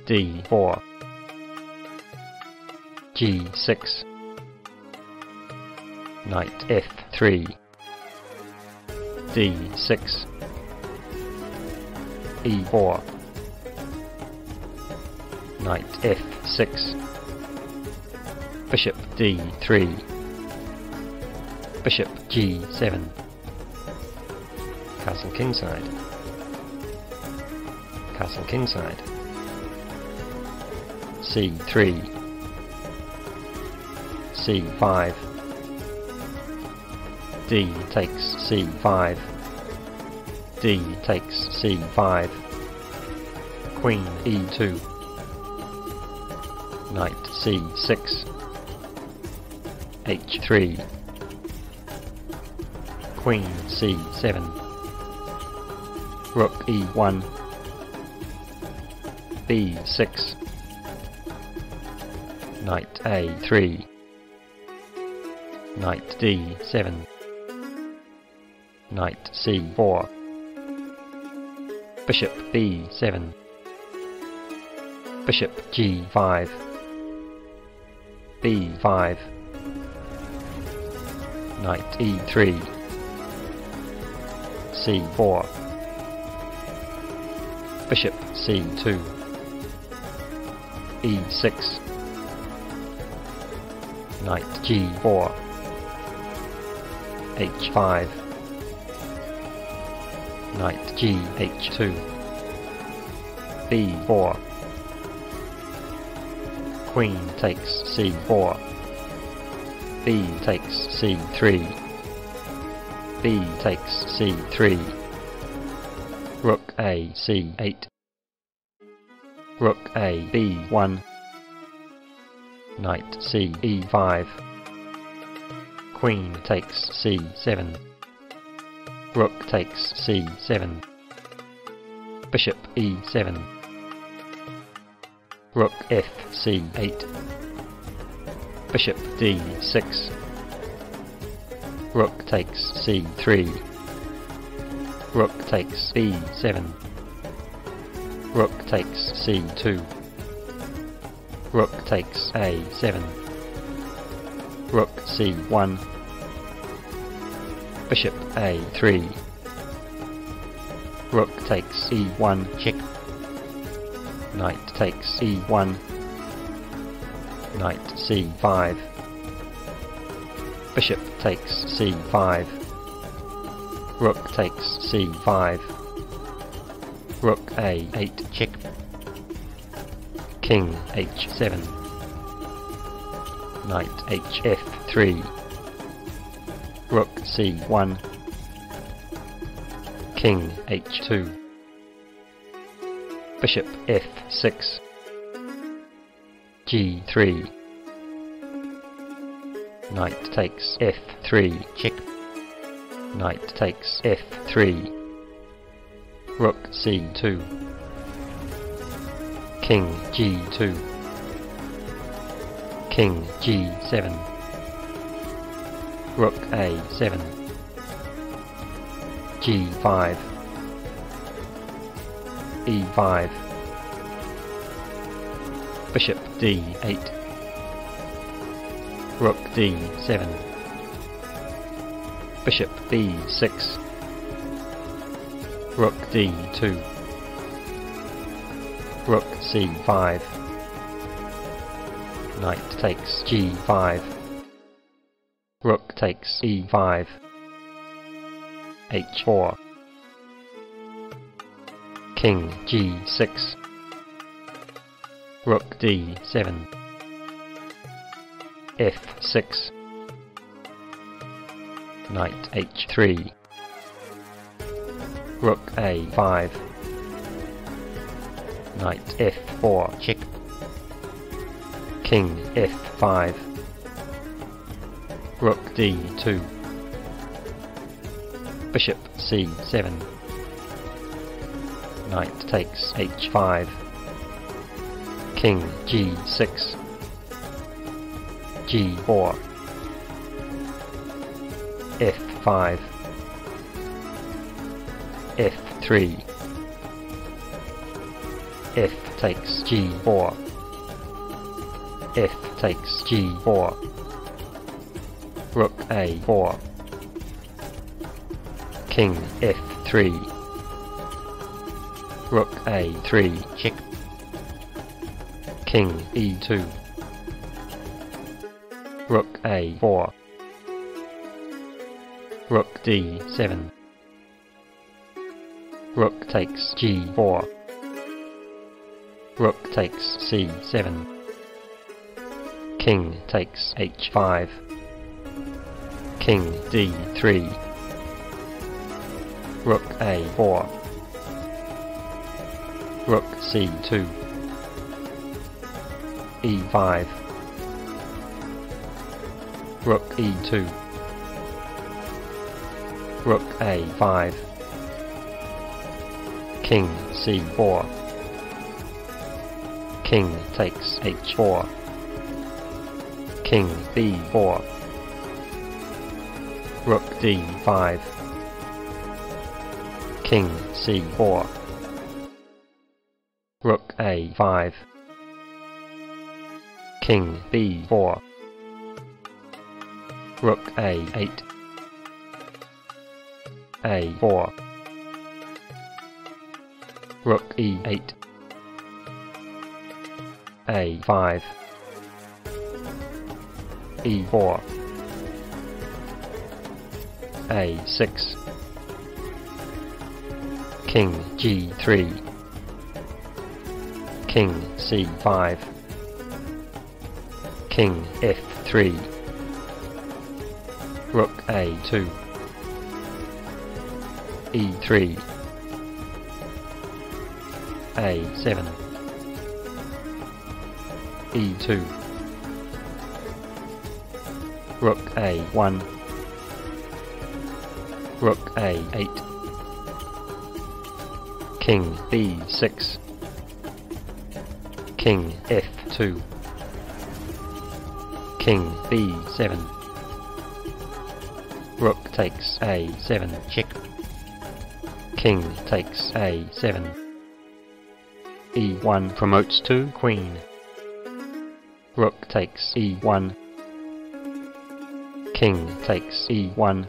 d4, g6, knight f3, d6, e4, knight f6, bishop d3, bishop g7, castle kingside, castle kingside, c3, c5, d takes c5, d takes c5, queen e2, knight c6, h3, queen c7, rook e1, b6, knight a3, knight d7, knight c4, bishop b7, bishop g5, b5, knight e3, c4, bishop c2, e6, knight g4, h5, knight gh2, b4, queen takes c4, b takes c3, b takes c3, rook a c8, rook a b1, knight c e5, queen takes c7, rook takes c7, bishop e7, rook f c8, bishop d6, rook takes c3, rook takes b7, rook takes c2, rook takes a7, rook c1, bishop a3, rook takes e1 check, knight takes e1, knight c5, bishop takes c5, rook takes c5, rook a8 check, king h7, knight hf3, rook c1, king h2, bishop f6, g3, knight takes f3 check, knight takes f3, rook c2, king g2, king g7, rook a7, g5, e5, bishop d8, rook d7, bishop b6, rook d2, rook c5, knight takes g5, rook takes e5, h4, king g6, rook d7, f6, knight h3, rook a5, knight f4 check, king f5, rook d2, bishop c7, knight takes h5, king g6, g4, f5, f3, f takes G4. F takes G4. Rook A4. King F3. Rook A3 check. King E2. Rook A4. Rook D7. Rook takes G4. Rook takes C7. King takes H5. King D3. Rook A4. Rook C2. E5. Rook E2. Rook A5. King C4. King takes H4. King B4. Rook D5. King C4. Rook A5. King B4. Rook A8. A4. Rook E8. A5. E4. A6. King G3. King C5. King F3. Rook A2. E3. A7. E2. Rook A1. Rook A8. King B6. King F2. King B7. Rook takes A7 check. King takes A7. E1 promotes to Queen. Rook takes E1. King takes E1.